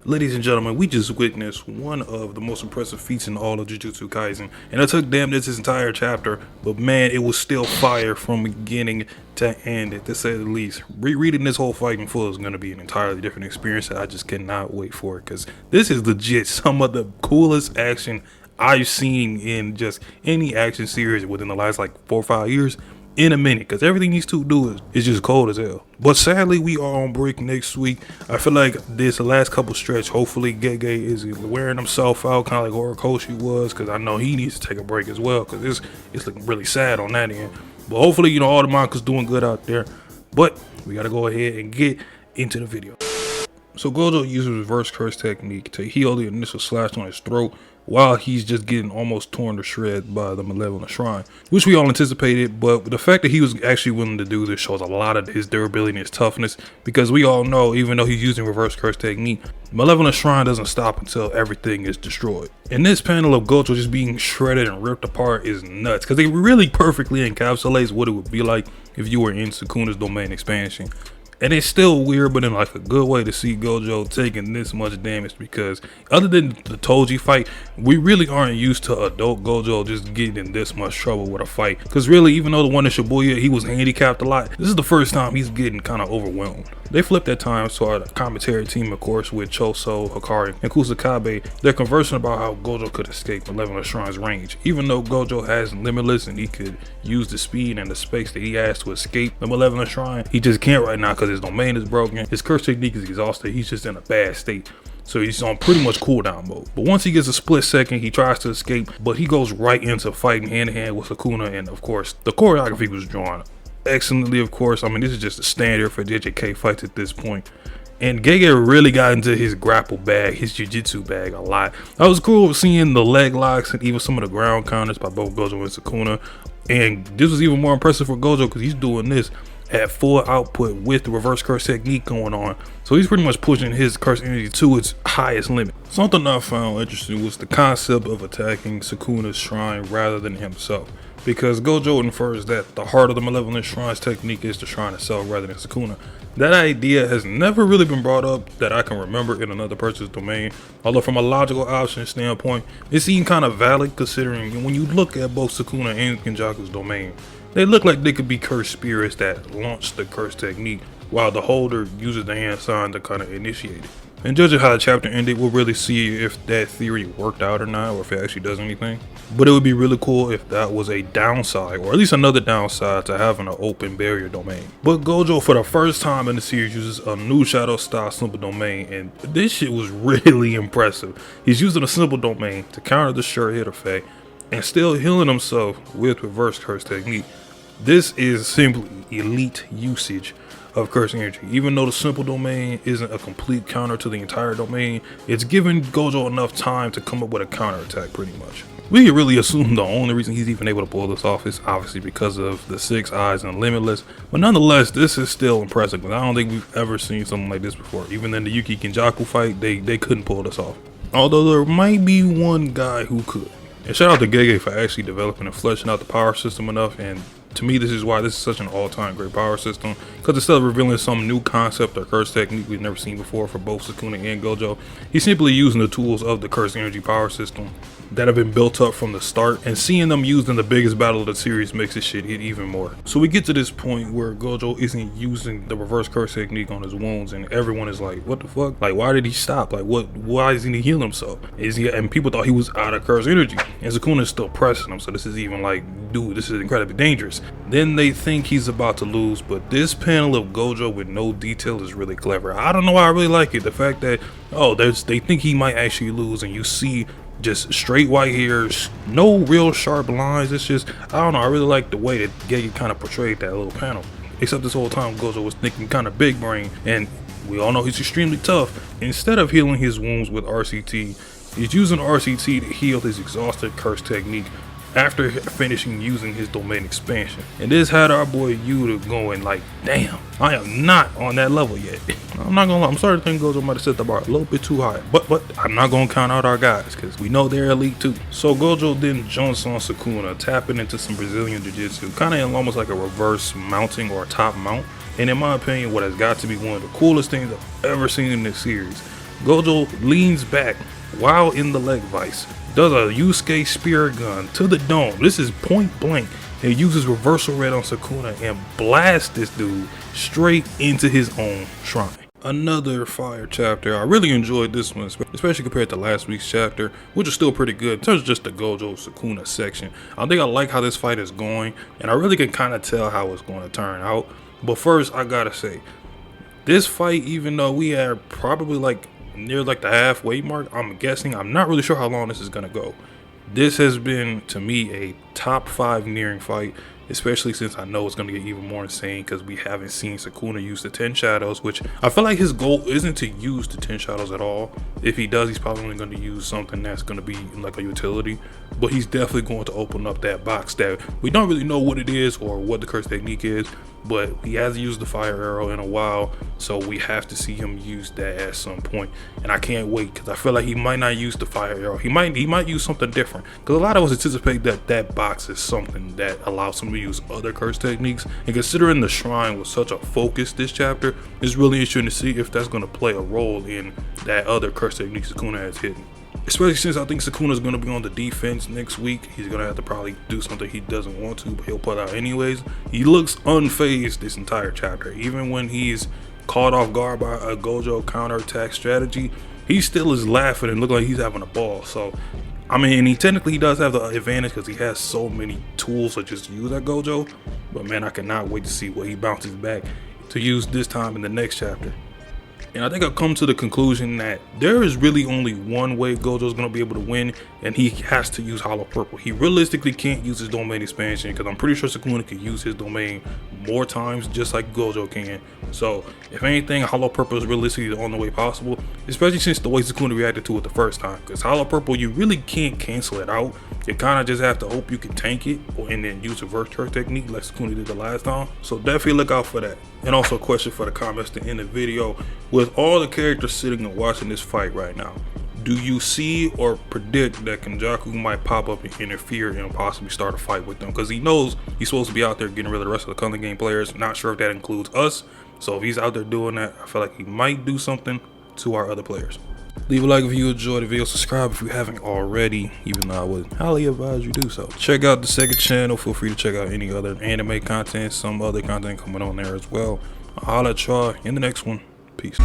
Ladies and gentlemen, we just witnessed one of the most impressive feats in all of Jujutsu Kaisen. And it took damn this entire chapter, but man, it was still fire from beginning to end, to say the least. Rereading this whole fight in full is going to be an entirely different experience that I just cannot wait for, because this is legit some of the coolest action I've seen in just any action series within the last like 4 or 5 years. In a minute, because everything these two do is just cold as hell. But sadly, we are on break next week. I feel like this last couple stretch, hopefully Gege is wearing himself out, kind of like Horikoshi was, because I know he needs to take a break as well, because it's looking really sad on that end. But hopefully, all the manga's doing good out there. But we got to go ahead and get into the video. So Gojo uses reverse curse technique to heal the initial slash on his throat while he's just getting almost torn to shreds by the malevolent shrine, which we all anticipated. But the fact that he was actually willing to do this shows a lot of his durability and his toughness, because we all know, even though he's using reverse curse technique, malevolent shrine doesn't stop until everything is destroyed. And this panel of Gojo just being shredded and ripped apart is nuts, because it really perfectly encapsulates what it would be like if you were in Sukuna's domain expansion. And it's still weird, but in like a good way, to see Gojo taking this much damage, because other than the Toji fight, we really aren't used to adult Gojo just getting in this much trouble with a fight. Because really, even though the one in Shibuya, he was handicapped a lot, this is the first time he's getting kind of overwhelmed. They flipped at times, so our commentary team, of course, with Choso, Hikari, and Kusakabe, they're conversing about how Gojo could escape Malevolent Shrine's range. Even though Gojo has Limitless and he could use the speed and the space that he has to escape the Malevolent Shrine, he just can't right now because his domain is broken, his curse technique is exhausted, he's just in a bad state. So he's on pretty much cooldown mode. But once he gets a split second, he tries to escape, but he goes right into fighting hand in hand with Sukuna, and of course, the choreography was drawn excellently, of course. I mean, this is just a standard for JJK fights at this point. And Gege really got into his grapple bag, his jujutsu bag a lot. I was cool with seeing the leg locks and even some of the ground counters by both Gojo and Sukuna. And this was even more impressive for Gojo because he's doing this at full output with the reverse curse technique going on. So he's pretty much pushing his curse energy to its highest limit. Something I found interesting was the concept of attacking Sukuna's shrine rather than himself, because Gojo infers that the heart of the Malevolent Shrine's technique is the shrine itself rather than Sukuna. That idea has never really been brought up that I can remember in another person's domain, although from a logical option standpoint, it seemed kind of valid, considering when you look at both Sukuna and Kenjaku's domain, they look like they could be cursed spirits that launch the curse technique, while the holder uses the hand sign to kind of initiate it. And judging how the chapter ended, we'll really see if that theory worked out or not, or if it actually does anything. But it would be really cool if that was a downside, or at least another downside, to having an open barrier domain. But Gojo, for the first time in the series, uses a new shadow style simple domain, and this shit was really impressive. He's using a simple domain to counter the sure hit effect and still healing himself with reverse curse technique. This is simply elite usage of curse energy. Even though the simple domain isn't a complete counter to the entire domain, it's giving Gojo enough time to come up with a counter attack pretty much. We can really assume the only reason he's even able to pull this off is obviously because of the 6 eyes and Limitless, but nonetheless, this is still impressive, because I don't think we've ever seen something like this before. Even in the Yuki Kenjaku fight, they couldn't pull this off, although there might be one guy who could. And shout out to Gege for actually developing and fleshing out the power system enough. And to me, this is why this is such an all-time great power system, because instead of revealing some new concept or curse technique we've never seen before for both Sukuna and Gojo, he's simply using the tools of the curse energy power system that have been built up from the start, and seeing them used in the biggest battle of the series makes this shit hit even more. So we get to this point where Gojo isn't using the reverse curse technique on his wounds, and everyone is like, what the fuck? Like, why did he stop? Like, why isn't he healing himself? And people thought he was out of curse energy, and Sukuna is still pressing him, so this is even like, dude, this is incredibly dangerous. Then they think he's about to lose, but this panel of Gojo with no detail is really clever. I don't know why I really like it. The fact that, they think he might actually lose, and you see just straight white hairs, no real sharp lines. It's just, I don't know, I really like the way that Gege kind of portrayed that little panel. Except this whole time Gojo was thinking kind of big brain, and we all know he's extremely tough. Instead of healing his wounds with RCT, he's using RCT to heal his exhausted curse technique after finishing using his domain expansion. And this had our boy Yuta going like, damn, I am not on that level yet. I'm not gonna lie, I'm starting to think Gojo might have set the bar a little bit too high, but I'm not gonna count out our guys, because we know they're elite too. So Gojo then jumps on Sukuna, tapping into some Brazilian Jiu-Jitsu, kind of almost like a reverse mounting or a top mount. And in my opinion, what has got to be one of the coolest things I've ever seen in this series. Gojo leans back while in the leg vice, does a Yusuke spirit gun to the dome. This is point blank, and uses reversal red on Sukuna and blasts this dude straight into his own shrine. Another fire chapter. I really enjoyed this one, especially compared to last week's chapter, which is still pretty good in terms of just the Gojo Sukuna section. I think I like how this fight is going, and I really can kind of tell how it's going to turn out. But first, I gotta say, this fight, even though we are probably like near like the halfway mark, I'm guessing, I'm not really sure how long this is gonna go. This has been, to me, a top 5 nearing fight, especially since I know it's going to get even more insane because we haven't seen Sukuna use the 10 shadows, which I feel like his goal isn't to use the 10 shadows at all. If he does, he's probably only going to use something that's going to be like a utility, but he's definitely going to open up that box that we don't really know what it is or what the curse technique is, but he hasn't used the fire arrow in a while, so we have to see him use that at some point. And I can't wait because I feel like he might not use the fire arrow. He might use something different, because a lot of us anticipate that box is something that allows him to use other curse techniques, and considering the shrine was such a focus this chapter, it's really interesting to see if that's going to play a role in that other curse technique Sukuna has hidden. Especially since I think Sukuna's going to be on the defense next week. He's going to have to probably do something he doesn't want to, but he'll put out anyways. He looks unfazed this entire chapter. Even when he's caught off guard by a Gojo counterattack strategy, he still is laughing and look like he's having a ball. So, I mean, he technically does have the advantage because he has so many tools to just use at Gojo. But man, I cannot wait to see what he bounces back to use this time in the next chapter. And I think I've come to the conclusion that there is really only one way Gojo's going to be able to win, and he has to use Hollow Purple. He realistically can't use his domain expansion because I'm pretty sure Sukuna can use his domain more times just like Gojo can. So if anything, Hollow Purple is realistically the only way possible, especially since the way Sukuna reacted to it the first time. Because Hollow Purple, you really can't cancel it out. You kind of just have to hope you can tank it and then use a reverse curse technique like Sukuna did the last time. So definitely look out for that. And also a question for the comments to end the video. With all the characters sitting and watching this fight right now, do you see or predict that Kenjaku might pop up and interfere and possibly start a fight with them? Because he knows he's supposed to be out there getting rid of the rest of the Culling Game players. Not sure if that includes us. So if he's out there doing that, I feel like he might do something to our other players. Leave a like if you enjoyed the video, subscribe if you haven't already, even though I would highly advise you do so. Check out the second channel, feel free to check out any other anime content, some other content coming on there as well. I'll holla at y'all in the next one. Peace.